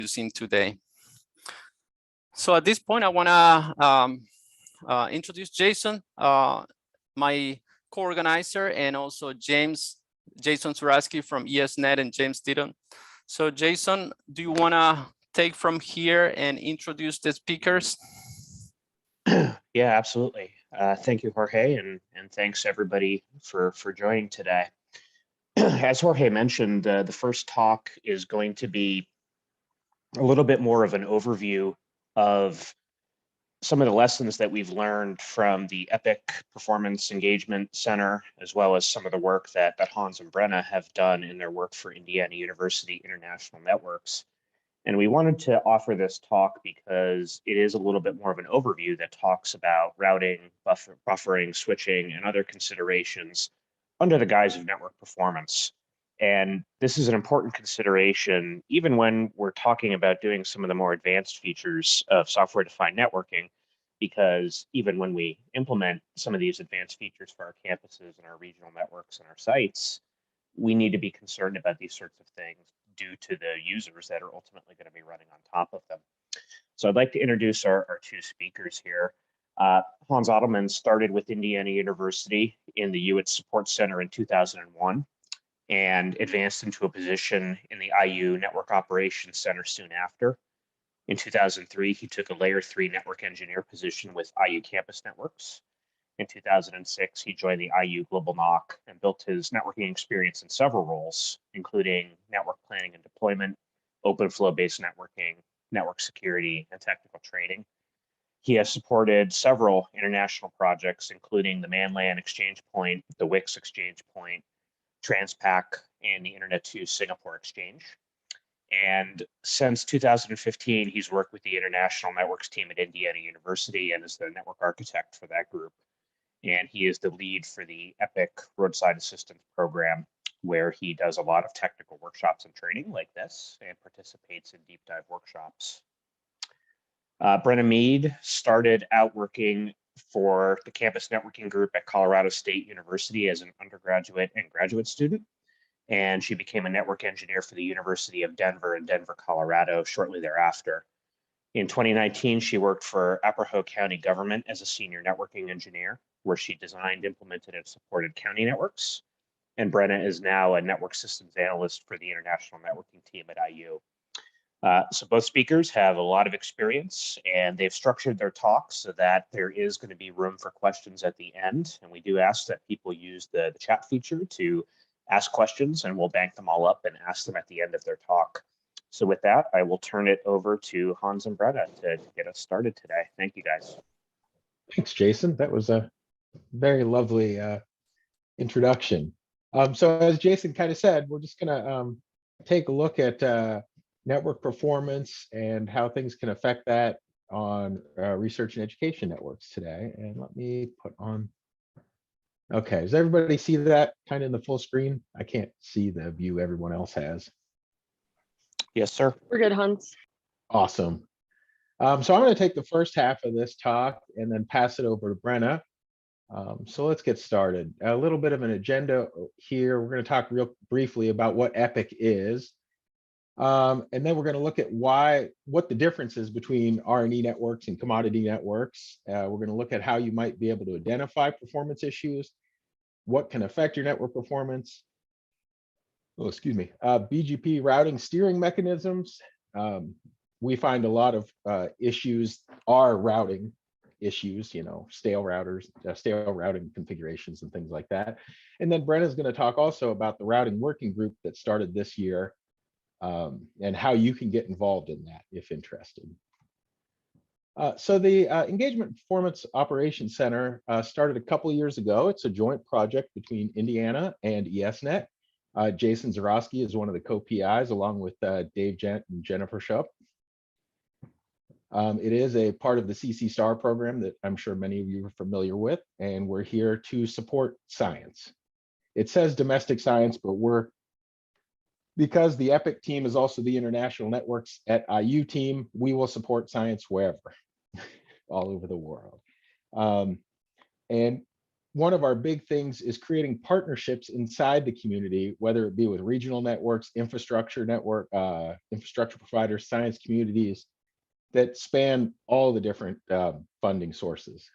using today. So at this point, I want to introduce Jason, my co-organizer, and also Jason Suraski from ESNet and James Didon. So Jason, do you want to take from here and introduce the speakers? Yeah, absolutely. Thank you, Jorge, and thanks everybody for joining today. As Jorge mentioned, the first talk is going to be a little bit more of an overview of some of the lessons that we've learned from the EPIC Performance Engagement Center, as well as some of the work that Hans and Brenna have done in their work for Indiana University International Networks. And we wanted to offer this talk because it is a little bit more of an overview that talks about routing, buffering, switching, and other considerations under the guise of network performance. And this is an important consideration, even when we're talking about doing some of the more advanced features of software-defined networking, because even when we implement some of these advanced features for our campuses and our regional networks and our sites, we need to be concerned about these sorts of things due to the users that are ultimately going to be running on top of them. So I'd like to introduce our two speakers here. Hans Addleman started with Indiana University in the UIT Support Center in 2001 and advanced into a position in the IU Network Operations Center soon after. In 2003, he took a Layer 3 network engineer position with IU Campus Networks. In 2006, he joined the IU Global NOC and built his networking experience in several roles, including network planning and deployment, open flow-based networking, network security, and technical training. He has supported several international projects, including the MANLAN Exchange Point, the WIX Exchange Point, Transpac, and the Internet to Singapore Exchange. And since 2015, he's worked with the International Networks team at Indiana University and is the network architect for that group. And he is the lead for the EPIC Roadside Assistance Program, where he does a lot of technical workshops and training like this and participates in deep dive workshops. Brenna Meade started out working for the campus networking group at Colorado State University as an undergraduate and graduate student. And she became a network engineer for the University of Denver in Denver, Colorado shortly thereafter. In 2019, she worked for Arapahoe County government as a senior networking engineer, where she designed, implemented, and supported county networks. And Brenna is now a network systems analyst for the international networking team at IU. So both speakers have a lot of experience, and they've structured their talks so that there is going to be room for questions at the end. And we do ask that people use the chat feature to ask questions, and we'll bank them all up and ask them at the end of their talk. So with that, I will turn it over to Hans and Brenna to get us started today. Thank you, guys. Thanks, Jason. That was a very lovely introduction. So as Jason kind of said, we're just going to take a look at network performance and how things can affect that on research and education networks today. And let me put on. Okay, does everybody see that kind of in the full screen? I can't see the view everyone else has. Yes, sir. We're good, Hans. Awesome. So I'm going to take the first half of this talk and then pass it over to Brenna. So let's get started. A little bit of an agenda here. We're going to talk real briefly about what EPIC is. And then we're going to look at what the difference is between R&E networks and commodity networks. We're going to look at how you might be able to identify performance issues, what can affect your network performance. Oh, excuse me. BGP routing steering mechanisms. We find a lot of issues are routing issues, stale routers, stale routing configurations and things like that. And then Brenna's going to talk also about the routing working group that started this year and how you can get involved in that if interested. So the Engagement Performance Operations Center started a couple of years ago. It's a joint project between Indiana and ESNet. Jason Zarowski is one of the co-PIs along with Dave Gent and Jennifer Schupp. It is a part of the CC STAR program that I'm sure many of you are familiar with, and we're here to support science. It says domestic science, but because the EPIC team is also the international networks at IU team, we will support science wherever, all over the world. And one of our big things is creating partnerships inside the community, whether it be with regional networks, infrastructure providers, science communities that span all the different funding sources.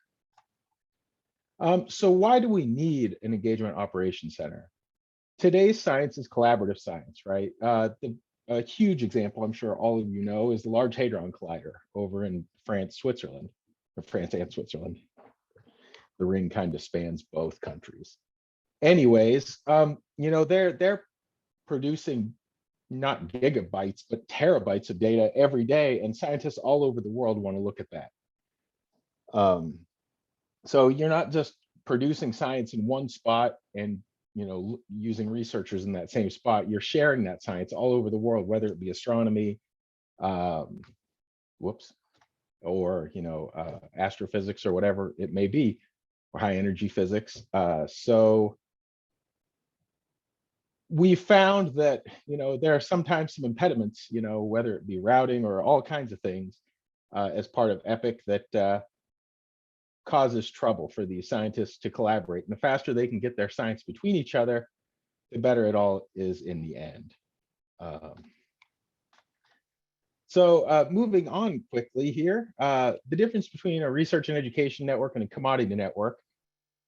So why do we need an engagement operations center? Today's science is collaborative science, right? A huge example, I'm sure all of you know, is the Large Hadron Collider over in France, Switzerland, or France and Switzerland. The ring kind of spans both countries. Anyways, they're producing not gigabytes, but terabytes of data every day, and scientists all over the world want to look at that. So you're not just producing science in one spot and using researchers in that same spot. You're sharing that science all over the world, whether it be astronomy, or astrophysics or whatever it may be, or high energy physics. So we found that there are sometimes some impediments, whether it be routing or all kinds of things as part of EPIC that causes trouble for these scientists to collaborate. And the faster they can get their science between each other, the better it all is in the end. So moving on quickly here, the difference between a research and education network and a commodity network.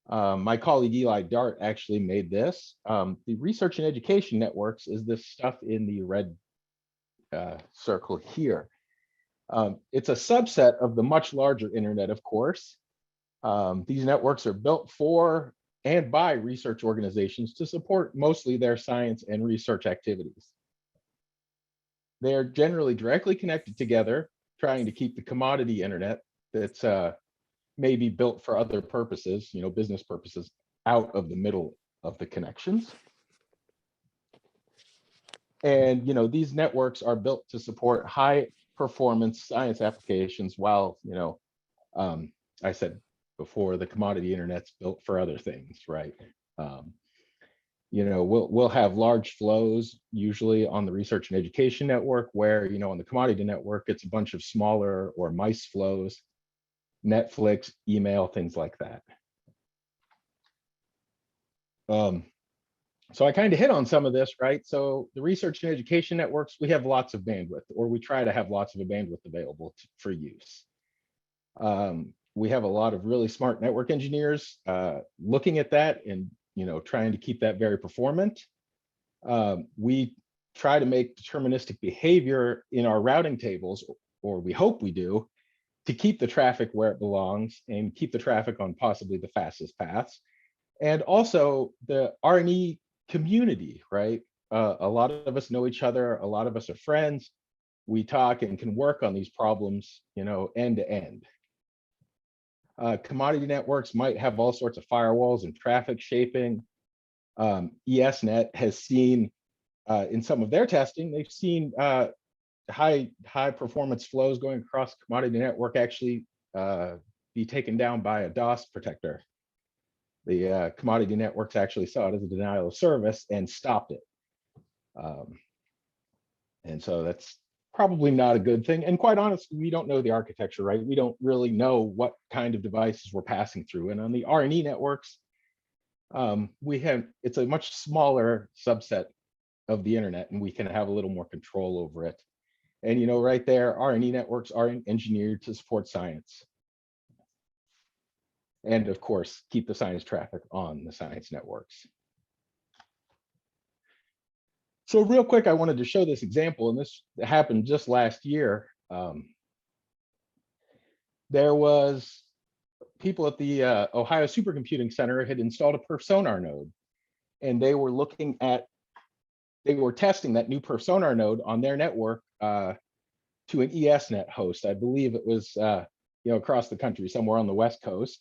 My colleague Eli Dart actually made this. The research and education networks is this stuff in the red circle here. It's a subset of the much larger internet, of course. These networks are built for and by research organizations to support mostly their science and research activities. They are generally directly connected together, trying to keep the commodity internet that's maybe built for other purposes, business purposes, out of the middle of the connections. And these networks are built to support high performance science applications, while I said before, the commodity internet's built for other things, right? We'll have large flows usually on the research and education network, where on the commodity network it's a bunch of smaller or mice flows, Netflix, email, things like that. So I kind of hit on some of this, right? So the research and education networks, we have lots of bandwidth, or we try to have lots of bandwidth available for use. We have a lot of really smart network engineers looking at that and trying to keep that very performant. We try to make deterministic behavior in our routing tables, or we hope we do, to keep the traffic where it belongs and keep the traffic on possibly the fastest paths. And also the R&E community, right? A lot of us know each other, a lot of us are friends. We talk and can work on these problems, end to end. Commodity networks might have all sorts of firewalls and traffic shaping. ESNet has seen, in some of their testing, they've seen high performance flows going across commodity network actually be taken down by a DOS protector. The commodity networks actually saw it as a denial of service and stopped it. And so that's probably not a good thing. And quite honestly, we don't know the architecture, right? We don't really know what kind of devices we're passing through. And on the R&E networks, it's a much smaller subset of the internet, and we can have a little more control over it. And right there, R&E networks are engineered to support science. And of course, keep the science traffic on the science networks. So real quick, I wanted to show this example, and this happened just last year. There was people at the Ohio Supercomputing Center had installed a perf sonar node, and they were testing that new perf sonar node on their network to an ESNet host. I believe it was across the country, somewhere on the West Coast.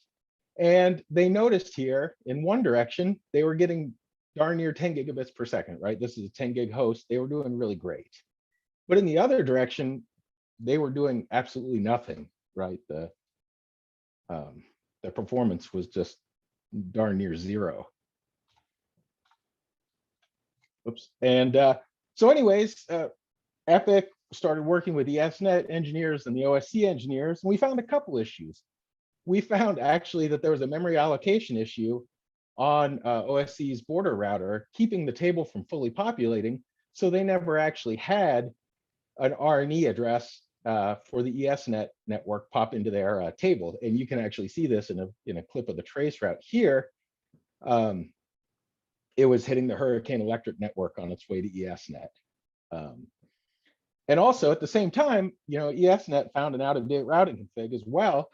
And they noticed here in one direction, they were getting darn near 10 gigabits per second, right? This is a 10 gig host. They were doing really great. But in the other direction, they were doing absolutely nothing, right? The performance was just darn near zero. Oops. And so anyways, EPIC started working with the ESNet engineers and the OSC engineers, and we found a couple issues. we found actually that there was a memory allocation issue on OSC's border router, keeping the table from fully populating. So they never actually had an RNE address for the ESNet network pop into their table. And you can actually see this in a clip of the trace route here. It was hitting the Hurricane Electric network on its way to ESNet. And also at the same time, ESNet found an out-of-date routing config as well,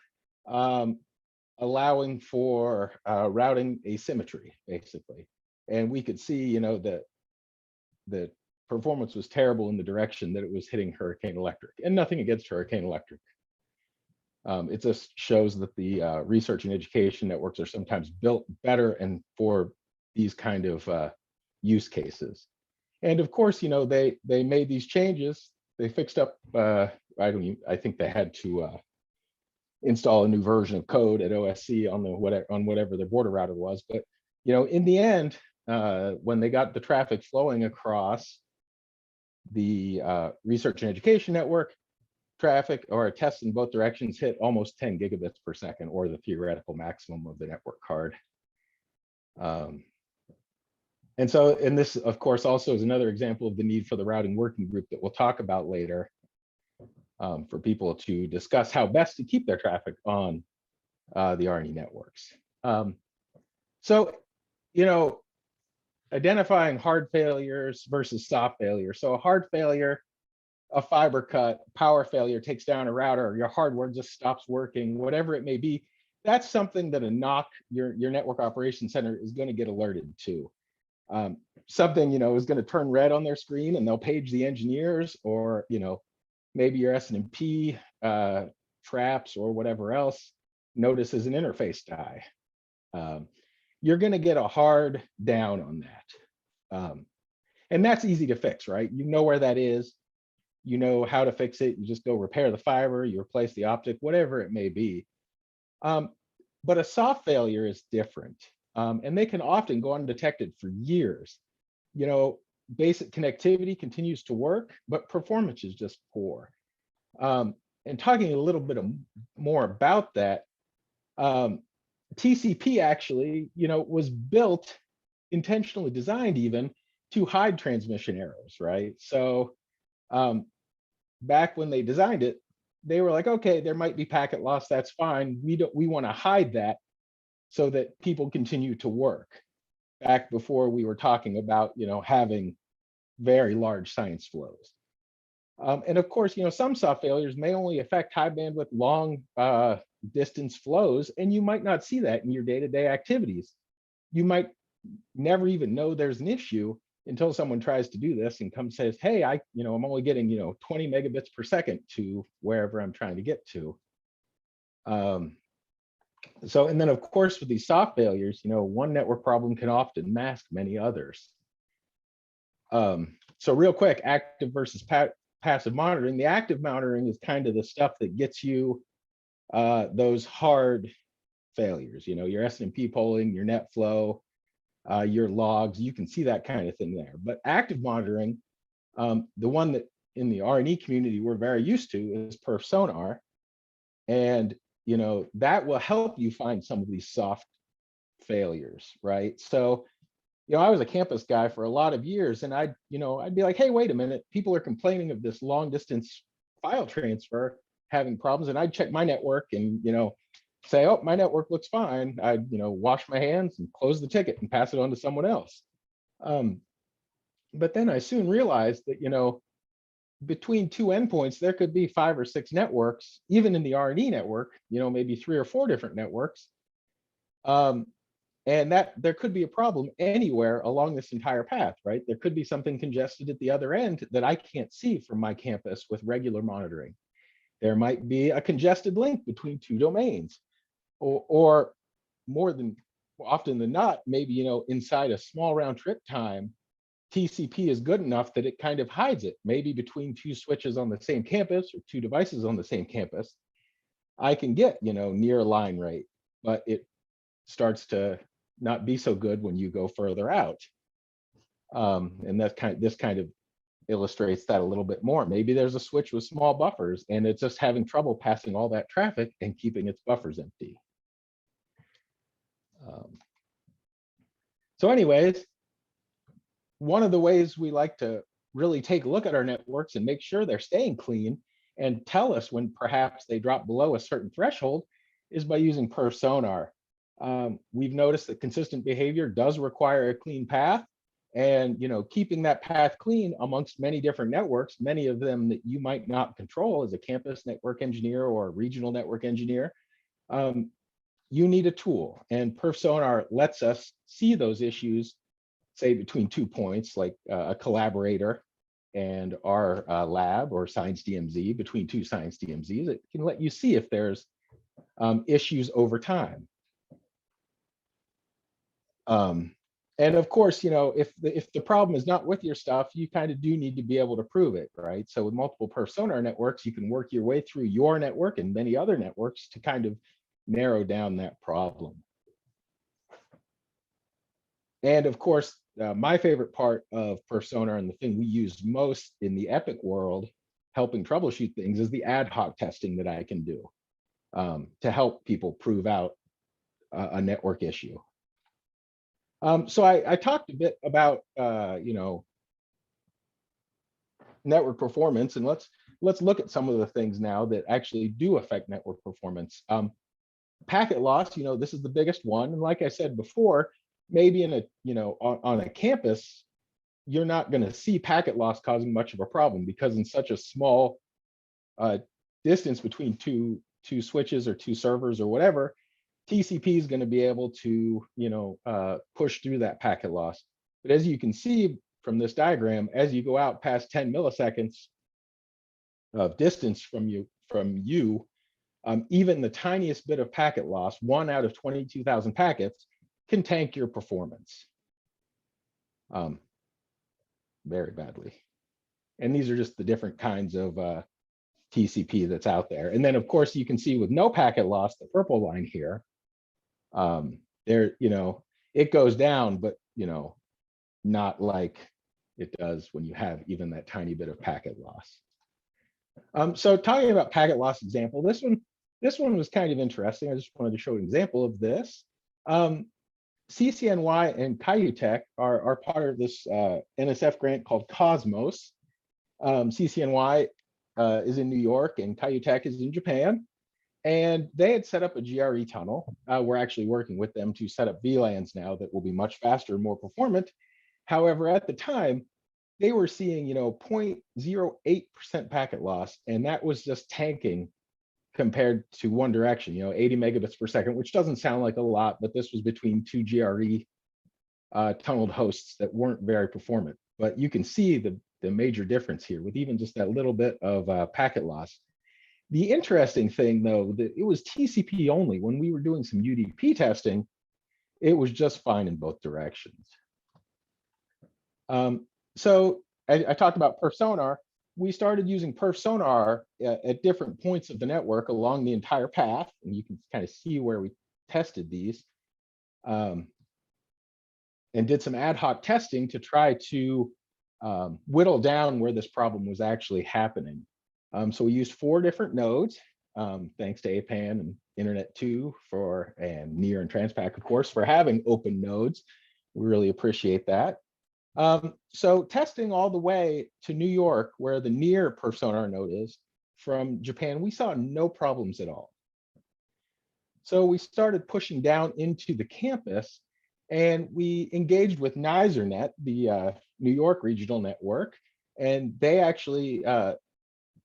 allowing for routing asymmetry, basically. And we could see, that the performance was terrible in the direction that it was hitting Hurricane Electric. And nothing against Hurricane Electric. It just shows that the research and education networks are sometimes built better and for these kind of use cases. And of course, they made these changes. They fixed up. I think they had to install a new version of code at OSC on whatever their border router was. But in the end, when they got the traffic flowing across the research and education network, traffic or a test in both directions hit almost 10 gigabits per second, or the theoretical maximum of the network card. And this, of course, also is another example of the need for the routing working group that we'll talk about later, for people to discuss how best to keep their traffic on the RNE networks. Identifying hard failures versus soft failure. So a hard failure, a fiber cut, power failure takes down a router, your hardware just stops working, whatever it may be. That's something that a NOC, your network operations center, is going to get alerted to. Something is going to turn red on their screen, and they'll page the engineers, or maybe your SNMP traps or whatever else notices an interface die. You're going to get a hard down on that, and that's easy to fix, right? You know where that is, you know how to fix it. You just go repair the fiber, you replace the optic, whatever it may be. But a soft failure is different. And they can often go undetected for years. Basic connectivity continues to work, but performance is just poor. And talking a little bit more about that, TCP actually, was built, intentionally designed even, to hide transmission errors, right? So back when they designed it, they were like, okay, there might be packet loss, that's fine. We want to hide that so that people continue to work. Back before we were talking about, having very large science flows. And of course, some soft failures may only affect high bandwidth, long distance flows, and you might not see that in your day-to-day activities. You might never even know there's an issue until someone tries to do this and says, hey, I'm only getting, 20 megabits per second to wherever I'm trying to get to. And then of course, with these soft failures, one network problem can often mask many others. So real quick, active versus passive monitoring. The active monitoring is kind of the stuff that gets you those hard failures, your SNMP polling, your net flow, your logs, you can see that kind of thing there. But active monitoring, the one that in the RNE community we're very used to, is perf sonar. And that will help you find some of these soft failures, right? So, I was a campus guy for a lot of years, and I'd be like, hey, wait a minute, people are complaining of this long distance file transfer having problems, and I'd check my network and say, oh, my network looks fine. I'd wash my hands and close the ticket and pass it on to someone else. But then I soon realized that between two endpoints, there could be 5 or 6 networks, even in the RNE network, maybe 3 or 4 different networks. And that there could be a problem anywhere along this entire path, right? There could be something congested at the other end that I can't see from my campus with regular monitoring. There might be a congested link between 2 domains, or more than often than not, maybe, inside a small round trip time, TCP is good enough that it kind of hides it. Maybe between 2 switches on the same campus or 2 devices on the same campus, I can get, near line rate, but it starts to not be so good when you go further out. And that's this kind of illustrates that a little bit more. Maybe there's a switch with small buffers and it's just having trouble passing all that traffic and keeping its buffers empty. So anyways, one of the ways we like to really take a look at our networks and make sure they're staying clean and tell us when perhaps they drop below a certain threshold is by using perf sonar. We've noticed that consistent behavior does require a clean path, and keeping that path clean amongst many different networks, many of them that you might not control as a campus network engineer or a regional network engineer, you need a tool, and perf sonar lets us see those issues, say between 2 points, like a collaborator and our lab or science DMZ, between 2 science DMZs. It can let you see if there's issues over time. And of course, if the problem is not with your stuff, you kind of do need to be able to prove it, right? So with multiple perf sonar networks, you can work your way through your network and many other networks to kind of narrow down that problem. And of course, my favorite part of perf sonar, and the thing we use most in the Epic world, helping troubleshoot things, is the ad hoc testing that I can do to help people prove out a network issue. So I talked a bit about network performance, and let's look at some of the things now that actually do affect network performance. Packet loss, this is the biggest one, and like I said before, maybe in a on a campus, you're not going to see packet loss causing much of a problem, because in such a small distance between two switches or 2 servers or whatever, TCP is going to be able to push through that packet loss. But as you can see from this diagram, as you go out past 10 milliseconds of distance from you, even the tiniest bit of packet loss, 1 out of 22,000 packets, can tank your performance very badly. And these are just the different kinds of TCP that's out there. And then of course you can see with no packet loss, the purple line here, it goes down, but not like it does when you have even that tiny bit of packet loss. So talking about packet loss example, this one was kind of interesting. I just wanted to show an example of this. CCNY and Cayutech are part of this NSF grant called Cosmos. CCNY is in New York and Cayutech is in Japan. And they had set up a GRE tunnel. We're actually working with them to set up VLANs now that will be much faster and more performant. However, at the time, they were seeing 0.08% packet loss, and that was just tanking compared to one direction, 80 megabits per second, which doesn't sound like a lot, but this was between 2 GRE tunneled hosts that weren't very performant. But you can see the major difference here with even just that little bit of packet loss. The interesting thing, though, that it was TCP only. When we were doing some UDP testing, it was just fine in both directions. So I talked about perf sonar. We started using perf sonar at different points of the network along the entire path, and you can kind of see where we tested these, and did some ad hoc testing to try to whittle down where this problem was actually happening. So we used 4 different nodes, thanks to APAN and Internet 2 and NEAR and Transpac, of course, for having open nodes. We really appreciate that. So testing all the way to New York, where the NEAR perf sonar node is, from Japan, we saw no problems at all. So we started pushing down into the campus, and we engaged with ESNet, the New York regional network, and they actually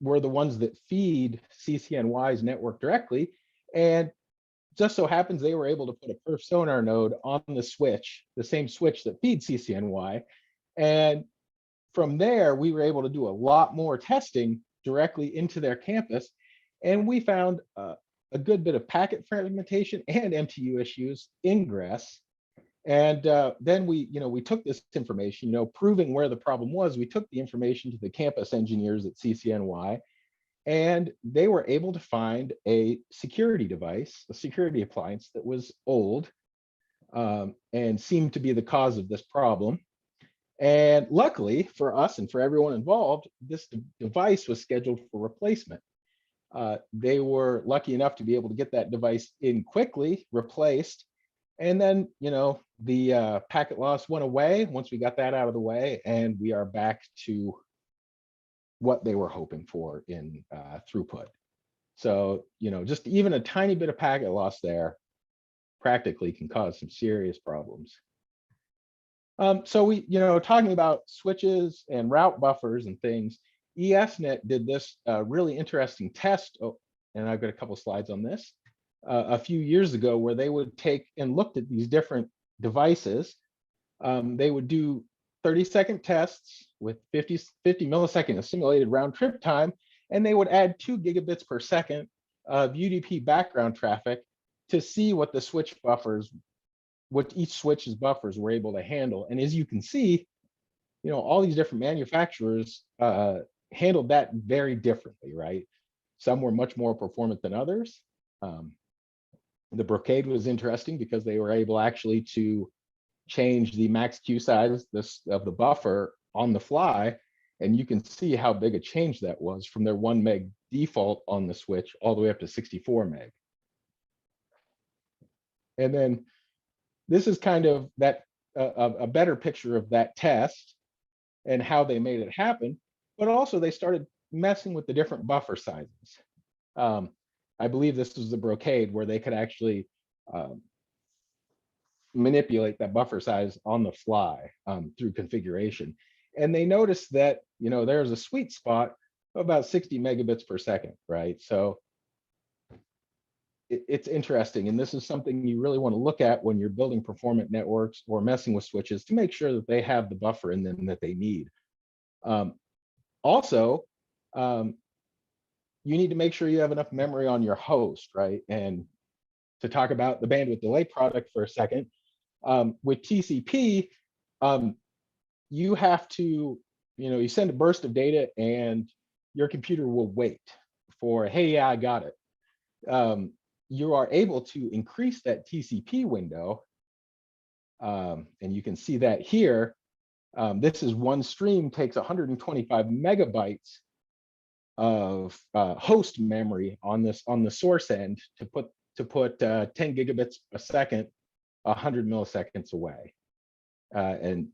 were the ones that feed CCNY's network directly. And just so happens they were able to put a perf sonar node on the switch, the same switch that feeds CCNY. And from there, we were able to do a lot more testing directly into their campus. And we found a good bit of packet fragmentation and MTU issues ingress. And then we took this information, proving where the problem was. We took the information to the campus engineers at CCNY, and they were able to find a security device, a security appliance that was old and seemed to be the cause of this problem. And luckily for us and for everyone involved, this device was scheduled for replacement. They were lucky enough to be able to get that device in quickly, replaced. And then, the packet loss went away once we got that out of the way, and we are back to what they were hoping for in throughput. So, just even a tiny bit of packet loss there practically can cause some serious problems. So we, talking about switches and route buffers and things, ESNet did this really interesting test, and I've got a couple slides on this, a few years ago, where they would take and looked at these different devices. They would do 30-second tests with 50 millisecond simulated round trip time, and they would add 2 gigabits per second of UDP background traffic to see what the switch buffers, what each switch's buffers were able to handle. And as you can see, all these different manufacturers handled that very differently, right? Some were much more performant than others. The Brocade was interesting because they were able actually to change the max queue size of the buffer on the fly, and you can see how big a change that was from their 1 meg default on the switch all the way up to 64 meg. And then this is kind of that a better picture of that test and how they made it happen, but also they started messing with the different buffer sizes. I believe this was the Brocade where they could actually manipulate that buffer size on the fly through configuration. And they noticed that, there's a sweet spot of about 60 megabits per second, right? So it's interesting. And this is something you really want to look at when you're building performant networks or messing with switches to make sure that they have the buffer in them that they need. Also, you need to make sure you have enough memory on your host, right? And to talk about the bandwidth delay product for a second, with TCP, you have to, you send a burst of data and your computer will wait for, hey, yeah, I got it. You are able to increase that TCP window, and you can see that here. This is one stream takes 125 megabytes of host memory on the source end to put 10 gigabits a second 100 milliseconds away, and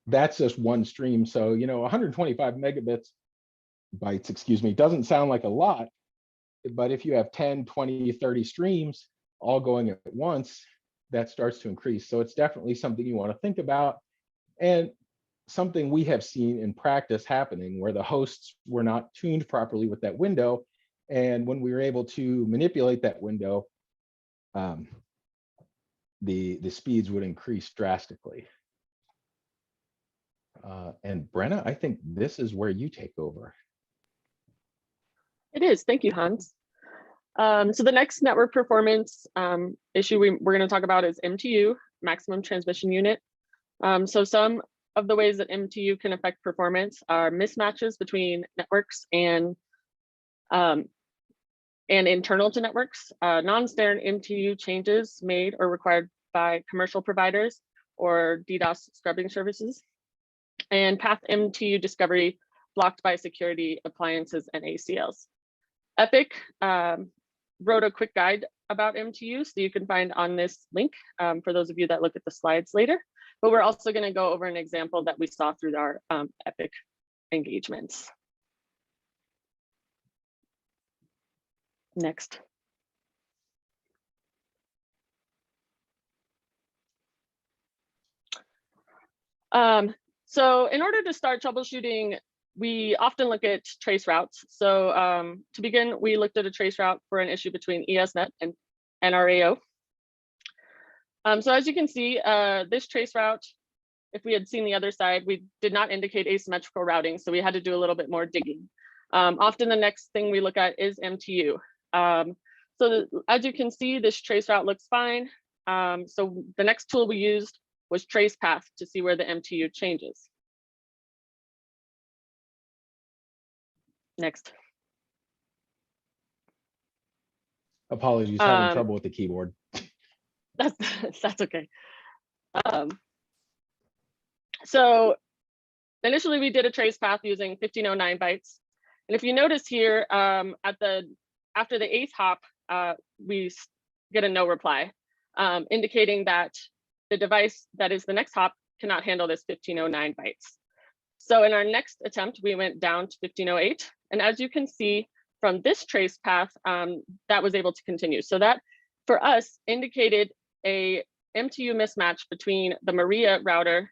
that's just one stream. So 125 bytes, excuse me, doesn't sound like a lot, but if you have 10, 20, 30 streams all going at once, that starts to increase. So it's definitely something you want to think about, and something we have seen in practice happening where the hosts were not tuned properly with that window. And when we were able to manipulate that window, the speeds would increase drastically. And Brenna, I think this is where you take over. It is. Thank you, Hans. So the next network performance issue we're going to talk about is MTU, maximum transmission unit. So some of the ways that MTU can affect performance are mismatches between networks and internal to networks, non-standard MTU changes made or required by commercial providers or DDoS scrubbing services, and path MTU discovery blocked by security appliances and ACLs. Epic wrote a quick guide about MTU, so you can find on this link for those of you that look at the slides later. But we're also going to go over an example that we saw through our Epic engagements. Next. So in order to start troubleshooting, we often look at trace routes. So to begin, we looked at a trace route for an issue between ESNet and NRAO. So as you can see, this trace route, if we had seen the other side, we did not indicate asymmetrical routing, so we had to do a little bit more digging. Often the next thing we look at is MTU. So as you can see, this trace route looks fine. So the next tool we used was trace path to see where the MTU changes. Next. Apologies, having trouble with the keyboard. That's okay. So initially we did a trace path using 1509 bytes. And if you notice here, after the 8th hop, we get a no reply, indicating that the device that is the next hop cannot handle this 1509 bytes. So in our next attempt, we went down to 1508. And as you can see from this trace path, that was able to continue. So that for us indicated a MTU mismatch between the Maria router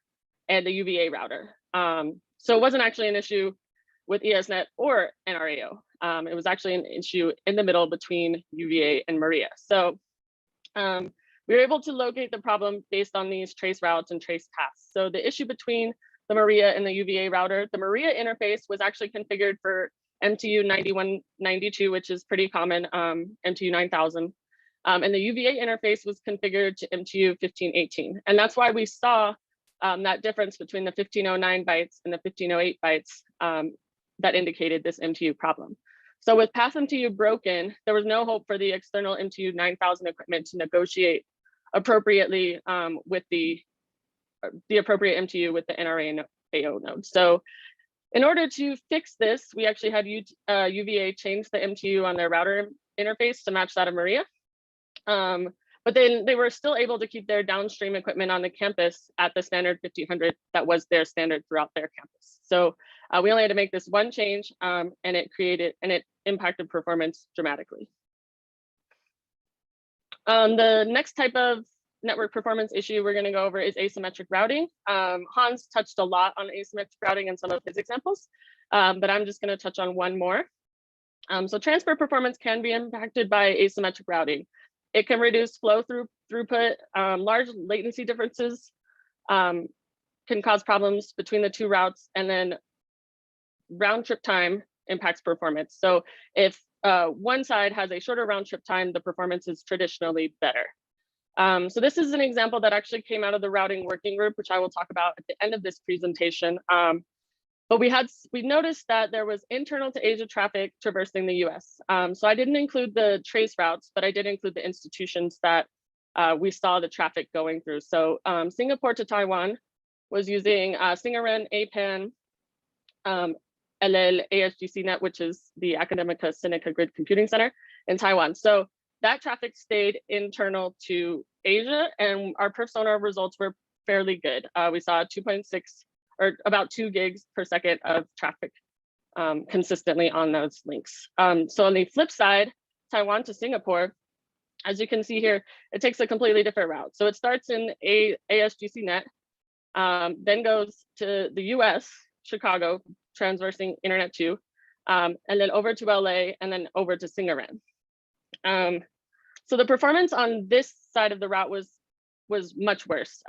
and the UVA router. So it wasn't actually an issue with ESNet or NRAO. It was actually an issue in the middle between UVA and Maria. So we were able to locate the problem based on these trace routes and trace paths. So the issue between the Maria and the UVA router, the Maria interface was actually configured for MTU 9192, which is pretty common, MTU 9000. And the UVA interface was configured to MTU 1518. And that's why we saw that difference between the 1509 bytes and the 1508 bytes that indicated this MTU problem. So with path MTU broken, there was no hope for the external MTU 9000 equipment to negotiate appropriately with the appropriate MTU with the NRAO node. So in order to fix this, we actually had UVA change the MTU on their router interface to match that of Maria. But then they were still able to keep their downstream equipment on the campus at the standard 1500 that was their standard throughout their campus. So we only had to make this one change, and it impacted performance dramatically. The next type of network performance issue we're going to go over is asymmetric routing. Hans touched a lot on asymmetric routing in some of his examples, but I'm just going to touch on one more. So transfer performance can be impacted by asymmetric routing. It can reduce flow throughput. Large latency differences can cause problems between the two routes, and then round trip time impacts performance. So if one side has a shorter round trip time, the performance is traditionally better. So this is an example that actually came out of the routing working group, which I will talk about at the end of this presentation. But we noticed that there was internal to Asia traffic traversing the US. So I didn't include the trace routes, but I did include the institutions that we saw the traffic going through. So Singapore to Taiwan was using Singaren, APAN, LL, ASGCnet, which is the Academica Sinica Grid Computing Center in Taiwan. So that traffic stayed internal to Asia, and our perf sonar results were fairly good. We saw 2.6 or about 2 gigs per second of traffic consistently on those links. So on the flip side, Taiwan to Singapore, as you can see here, it takes a completely different route. So it starts in ASGCnet, then goes to the US, Chicago, transversing Internet 2, and then over to LA, and then over to Singaren. So the performance on this side of the route was much worse,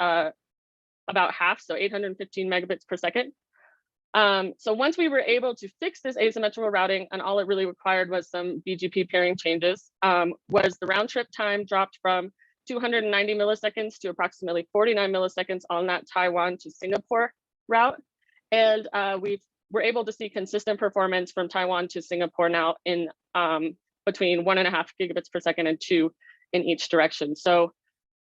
about half, so 815 megabits per second. So once we were able to fix this asymmetrical routing, and all it really required was some BGP pairing changes, was the round trip time dropped from 290 milliseconds to approximately 49 milliseconds on that Taiwan to Singapore route. And we were able to see consistent performance from Taiwan to Singapore now in between 1.5 gigabits per second and 2 in each direction. So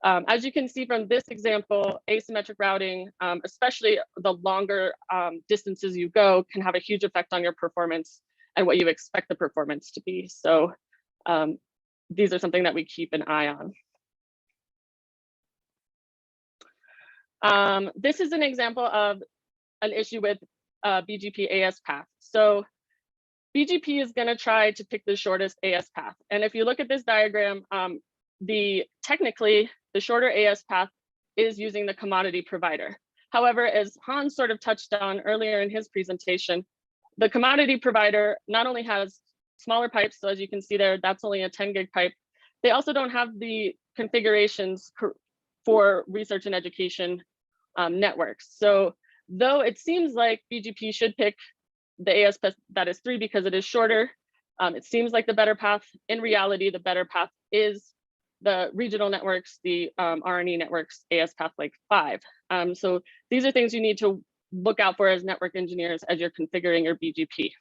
as you can see from this example, asymmetric routing, especially the longer distances you go, can have a huge effect on your performance and what you expect the performance to be. So these are something that we keep an eye on. This is an example of an issue with BGP AS path. So BGP is going to try to pick the shortest AS path. And if you look at this diagram, technically, the shorter AS path is using the commodity provider. However, as Hans sort of touched on earlier in his presentation, the commodity provider not only has smaller pipes, so as you can see there, that's only a 10 gig pipe. They also don't have the configurations for research and education networks. So though it seems like BGP should pick the AS path that is 3 because it is shorter, it seems like the better path. In reality, the better path is the regional networks, the RNE networks, AS path like 5. So these are things you need to look out for as network engineers as you're configuring your BGP.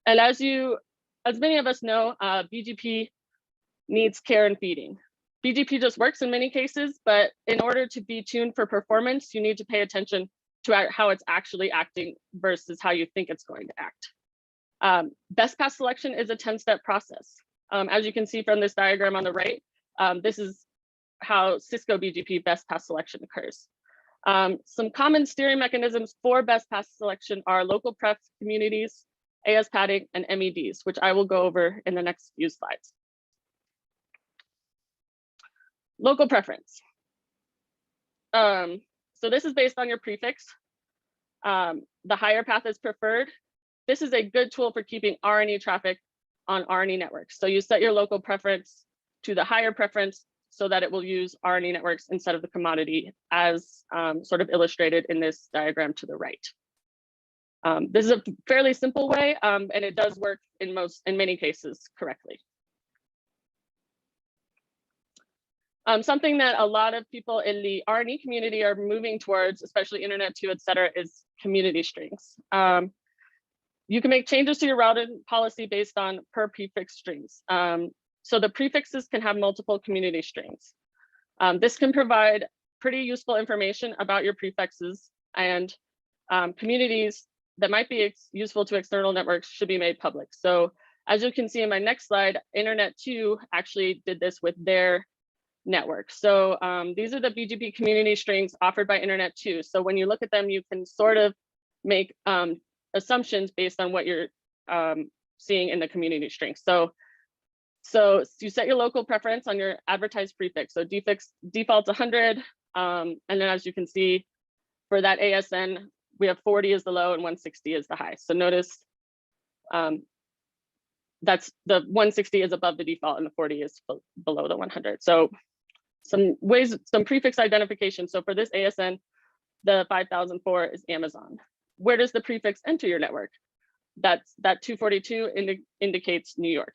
And as many of us know, BGP needs care and feeding. BGP just works in many cases, but in order to be tuned for performance, you need to pay attention to how it's actually acting versus how you think it's going to act. Best path selection is a 10-step process. As you can see from this diagram on the right, this is how Cisco BGP best path selection occurs. Some common steering mechanisms for best path selection are local pref communities, AS padding, and MEDs, which I will go over in the next few slides. Local preference. So this is based on your prefix. The higher path is preferred. This is a good tool for keeping RNE traffic on RNE networks. So you set your local preference to the higher preference so that it will use RNE networks instead of the commodity, as sort of illustrated in this diagram to the right. This is a fairly simple way, and it does work in many cases correctly. Something that a lot of people in the RNE community are moving towards, especially Internet 2, et cetera, is community strings. You can make changes to your routing policy based on per prefix strings. So the prefixes can have multiple community strings. This can provide pretty useful information about your prefixes, and communities that might be useful to external networks should be made public. So as you can see in my next slide, Internet 2 actually did this with their network. So these are the BGP community strings offered by Internet 2. So when you look at them, you can sort of make assumptions based on what you're seeing in the community string. So you set your local preference on your advertised prefix. So default's 100. And then as you can see, for that ASN, we have 40 is the low and 160 is the high. So notice that's the 160 is above the default and the 40 is below the 100. So some prefix identification. So for this ASN, the 5004 is Amazon. Where does the prefix enter your network? That 242 indicates New York.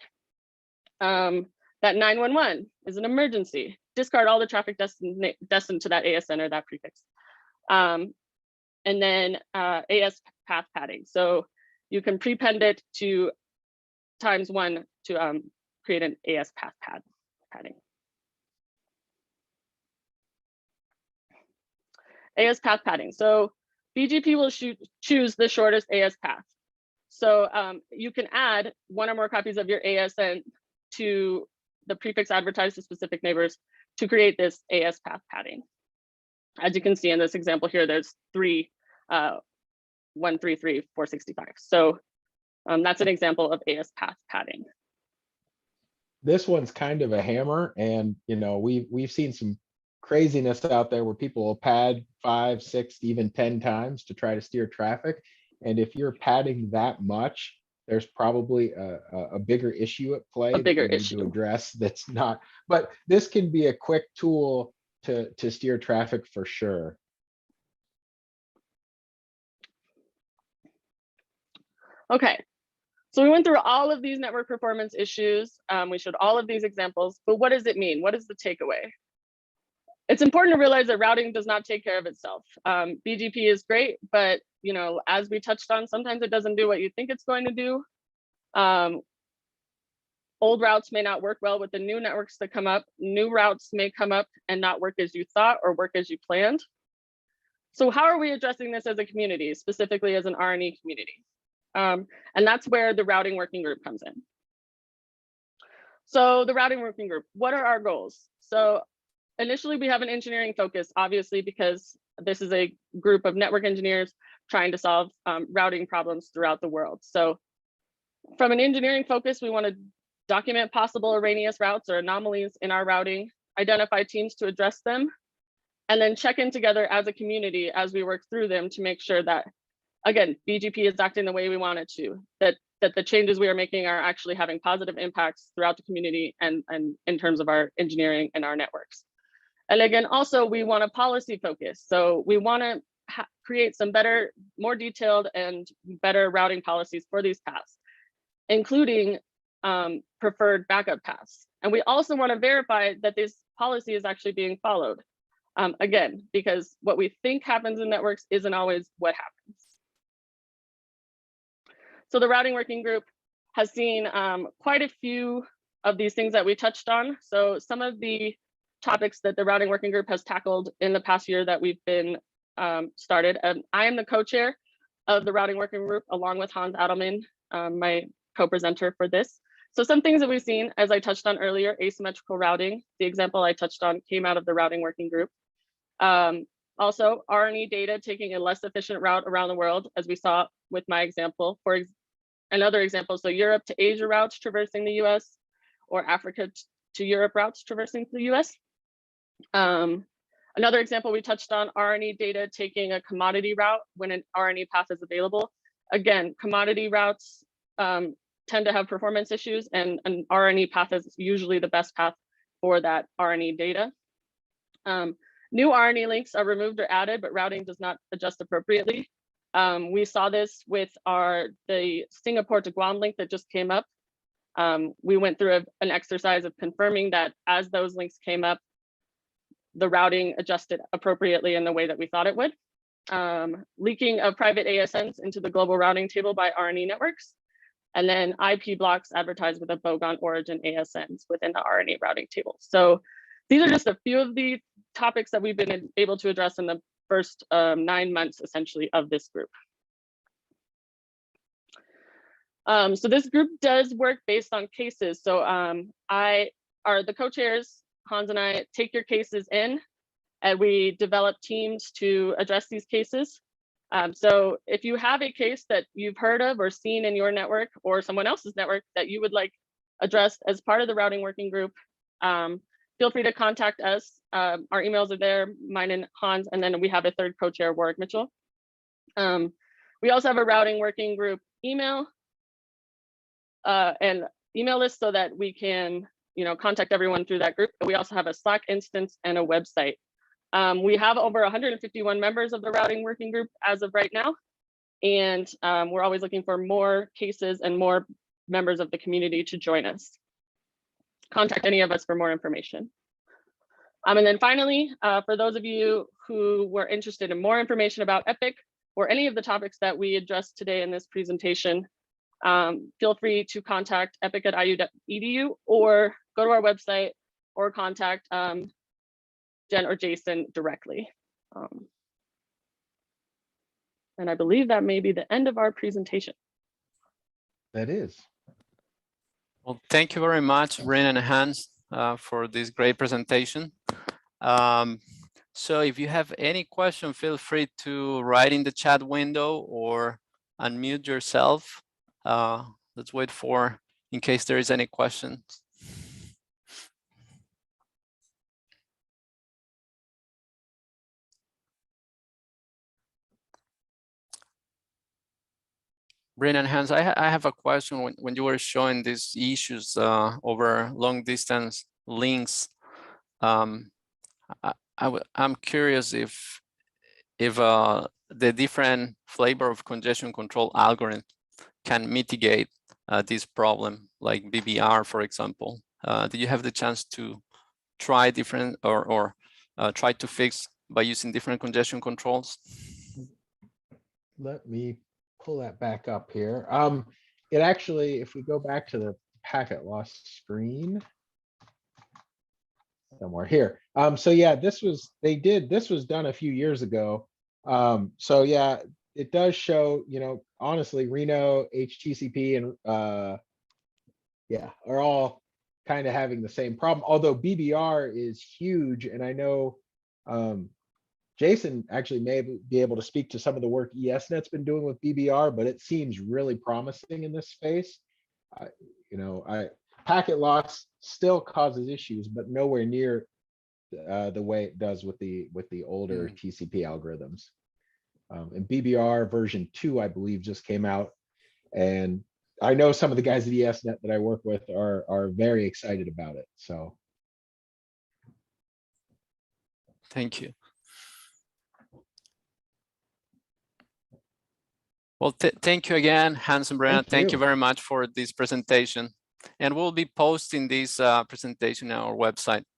That 911 is an emergency. Discard all the traffic destined to that ASN or that prefix. And then AS path padding. So you can prepend it to ×1 to create an AS path padding. AS path padding. So BGP will choose the shortest AS path. So you can add one or more copies of your ASN to the prefix advertised to specific neighbors to create this AS path padding. As you can see in this example here, there's 3, 133, 465. So that's an example of AS path padding. This one's kind of a hammer, and we've seen some craziness out there where people will pad 5, 6, even 10 times to try to steer traffic. And if you're padding that much, there's probably a bigger issue at play A bigger that you need issue to address. That's not, but this can be a quick tool to steer traffic for sure. Okay, so we went through all of these network performance issues. We showed all of these examples, but what does it mean? What is the takeaway? It's important to realize that routing does not take care of itself. BGP is great, but as we touched on, sometimes it doesn't do what you think it's going to do. Old routes may not work well with the new networks that come up. New routes may come up and not work as you thought or work as you planned. So how are we addressing this as a community, specifically as an RNE community? And that's where the routing working group comes in. So the routing working group, what are our goals? So initially we have an engineering focus, obviously, because this is a group of network engineers trying to solve routing problems throughout the world. So from an engineering focus, we want to document possible erroneous routes or anomalies in our routing, identify teams to address them, and then check in together as a community as we work through them to make sure that, again, BGP is acting the way we want it to, that the changes we are making are actually having positive impacts throughout the community and in terms of our engineering and our networks. And again, also, we want a policy focus. So we want to create some better, more detailed and better routing policies for these paths, including preferred backup paths. And we also want to verify that this policy is actually being followed. Again, because what we think happens in networks isn't always what happens. So the routing working group has seen quite a few of these things that we touched on. So some of the topics that the routing working group has tackled in the past year that we've been started. I am the co-chair of the routing working group along with Hans Addleman, my co-presenter for this. So some things that we've seen, as I touched on earlier, asymmetrical routing, the example I touched on came out of the routing working group. Also, RNE data taking a less efficient route around the world, as we saw with my example. For another example, so Europe to Asia routes traversing the US, or Africa to Europe routes traversing the US. Another example we touched on, RNE data taking a commodity route when an RNE path is available. Again, commodity routes tend to have performance issues, and an RNE path is usually the best path for that RNE data. New RNE links are removed or added, but routing does not adjust appropriately. We saw this with the Singapore to Guam link that just came up. We went through an exercise of confirming that as those links came up, the routing adjusted appropriately in the way that we thought it would. Leaking of private ASNs into the global routing table by RNE networks, and then IP blocks advertised with a bogon origin ASNs within the RNE routing table. So these are just a few of the topics that we've been able to address in the first 9 months, essentially, of this group. So this group does work based on cases. So the co-chairs, Hans and I, take your cases in, and we develop teams to address these cases. So if you have a case that you've heard of or seen in your network or someone else's network that you would like addressed as part of the routing working group, feel free to contact us. Our emails are there, mine and Hans, and then we have a third co-chair, Warwick Mitchell. We also have a routing working group email and email list so that we can contact everyone through that group. We also have a Slack instance and a website. We have over 151 members of the routing working group as of right now. And we're always looking for more cases and more members of the community to join us. Contact any of us for more information. And then finally, for those of you who were interested in more information about EPIC or any of the topics that we addressed today in this presentation, feel free to contact epic@iu.edu or go to our website or contact Jen or Jason directly. And I believe that may be the end of our presentation. That is. Well, thank you very much, Brenna and Hans, for this great presentation. So if you have any question, feel free to write in the chat window or unmute yourself. Let's wait in case there is any questions. Brenna and Hans, I have a question. When you were showing these issues over long distance links, I'm curious if the different flavor of congestion control algorithm can mitigate this problem, like BBR, for example. Did you have the chance to try different or try to fix by using different congestion controls? Let me pull that back up here. It actually, if we go back to the packet loss screen, somewhere here. So yeah, this was done a few years ago. So yeah, it does show, honestly, Reno, HTCP, and yeah, are all kind of having the same problem. Although BBR is huge, and I know Jason actually may be able to speak to some of the work ESNet's been doing with BBR, but it seems really promising in this space. Packet loss still causes issues, but nowhere near the way it does with the older TCP algorithms. And BBR version 2, I believe, just came out, and I know some of the guys at ESNet that I work with are very excited about it. So, thank you. Well, thank you again, Hans and Brenna. Thank you very much for this presentation. And we'll be posting this presentation on our website.